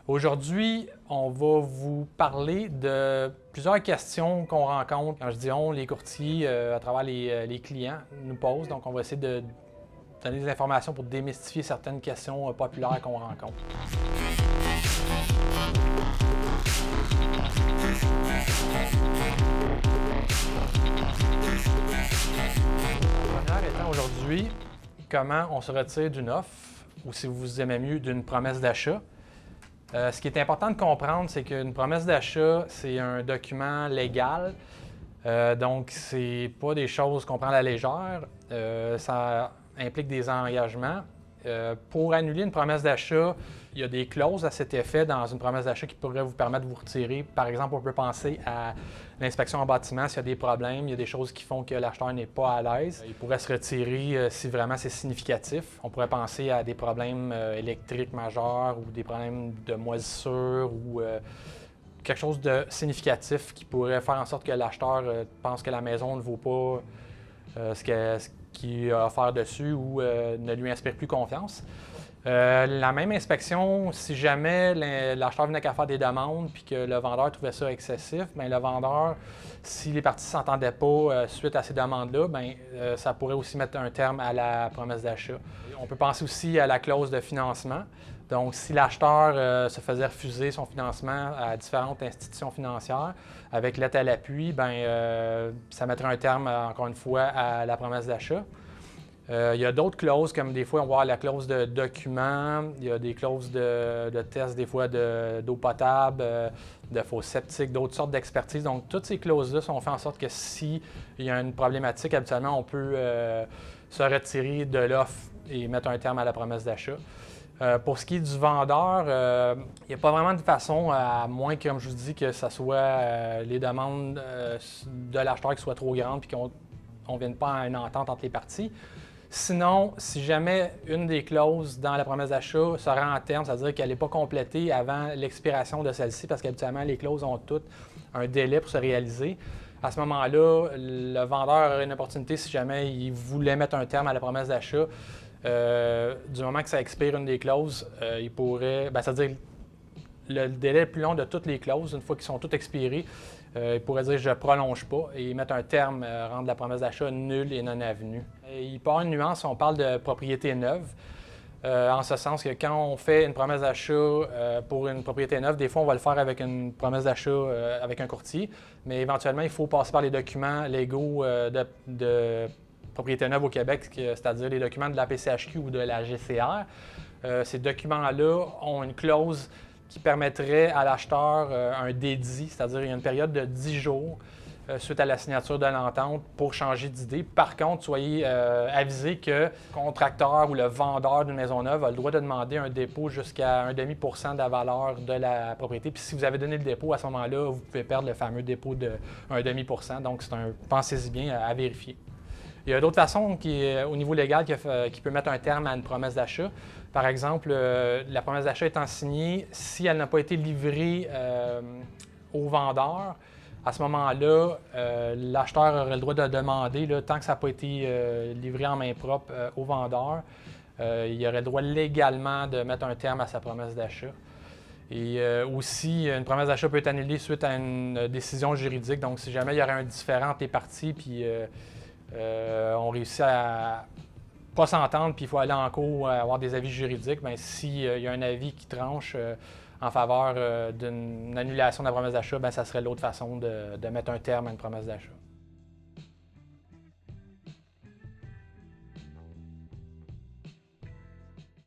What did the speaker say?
Aujourd'hui, on va vous parler de plusieurs questions qu'on rencontre. Quand je dis on, les courtiers, à travers les clients nous posent. Donc, on va essayer de donner des informations pour démystifier certaines questions populaires qu'on rencontre. La première étant aujourd'hui, comment on se retire d'une offre, ou si vous aimez mieux, d'une promesse d'achat. Ce qui est important de comprendre, c'est qu'une promesse d'achat, c'est un document légal. Donc, c'est pas des choses qu'on prend à la légère. Ça implique des engagements. Pour annuler une promesse d'achat, il y a des clauses à cet effet dans une promesse d'achat qui pourraient vous permettre de vous retirer. Par exemple, on peut penser à l'inspection en bâtiment. S'il y a des problèmes, il y a des choses qui font que l'acheteur n'est pas à l'aise. Il pourrait se retirer si vraiment c'est significatif. On pourrait penser à des problèmes électriques majeurs ou des problèmes de moisissure ou quelque chose de significatif qui pourrait faire en sorte que l'acheteur pense que la maison ne vaut pas ce qu'il a offert dessus ou ne lui inspire plus confiance. La même inspection, si jamais l'acheteur venait qu'à faire des demandes puis que le vendeur trouvait ça excessif, bien, le vendeur, si les parties ne s'entendaient pas suite à ces demandes-là, bien, ça pourrait aussi mettre un terme à la promesse d'achat. On peut penser aussi à la clause de financement. Donc, si l'acheteur se faisait refuser son financement à différentes institutions financières avec lettre à l'appui, bien, ça mettrait un terme, encore une fois, à la promesse d'achat. Il y a d'autres clauses, comme des fois, on va voir la clause de document, il y a des clauses de test, des fois d'eau potable, de fosse septique, d'autres sortes d'expertise. Donc, toutes ces clauses-là sont faites en sorte que s'il y a une problématique, habituellement, on peut se retirer de l'offre et mettre un terme à la promesse d'achat. Pour ce qui est du vendeur, il n'y a pas vraiment de façon, à moins que, comme je vous dis, que ce soit les demandes de l'acheteur qui soient trop grandes et qu'on ne vienne pas à une entente entre les parties. Sinon, si jamais une des clauses dans la promesse d'achat se rend à terme, c'est-à-dire qu'elle n'est pas complétée avant l'expiration de celle-ci, parce qu'habituellement, les clauses ont toutes un délai pour se réaliser, à ce moment-là, le vendeur aurait une opportunité, si jamais il voulait mettre un terme à la promesse d'achat, du moment que ça expire une des clauses, il pourrait, c'est-à-dire le délai le plus long de toutes les clauses, une fois qu'ils sont toutes expirées, il pourrait dire « je ne prolonge pas » et mettre un terme, rendre la promesse d'achat nulle et non avenue. Il peut y avoir une nuance, on parle de propriété neuve, en ce sens que quand on fait une promesse d'achat pour une propriété neuve, des fois on va le faire avec une promesse d'achat avec un courtier, mais éventuellement il faut passer par les documents légaux de propriété neuve au Québec, c'est-à-dire les documents de la PCHQ ou de la GCR. Ces documents-là ont une clause qui permettrait à l'acheteur un dédit, c'est-à-dire il y a une période de 10 jours suite à la signature de l'entente pour changer d'idée. Par contre, soyez avisés que le contracteur ou le vendeur d'une maison neuve a le droit de demander un dépôt jusqu'à 1,5 % de la valeur de la propriété. Puis si vous avez donné le dépôt, à ce moment-là, vous pouvez perdre le fameux dépôt de 1,5 %. Donc, pensez-y bien à vérifier. Il y a d'autres façons au niveau légal qui peut mettre un terme à une promesse d'achat. Par exemple, la promesse d'achat étant signée, si elle n'a pas été livrée au vendeur, à ce moment-là, l'acheteur aurait le droit de demander, là, tant que ça n'a pas été livré en main propre au vendeur, il aurait le droit légalement de mettre un terme à sa promesse d'achat. Et aussi, une promesse d'achat peut être annulée suite à une décision juridique. Donc, si jamais il y aurait un différend entre les parties, puis on réussit à pas s'entendre, puis il faut aller en cours, avoir des avis juridiques, bien, s'il y a un avis qui tranche en faveur d'une annulation de la promesse d'achat, bien, ça serait l'autre façon de mettre un terme à une promesse d'achat.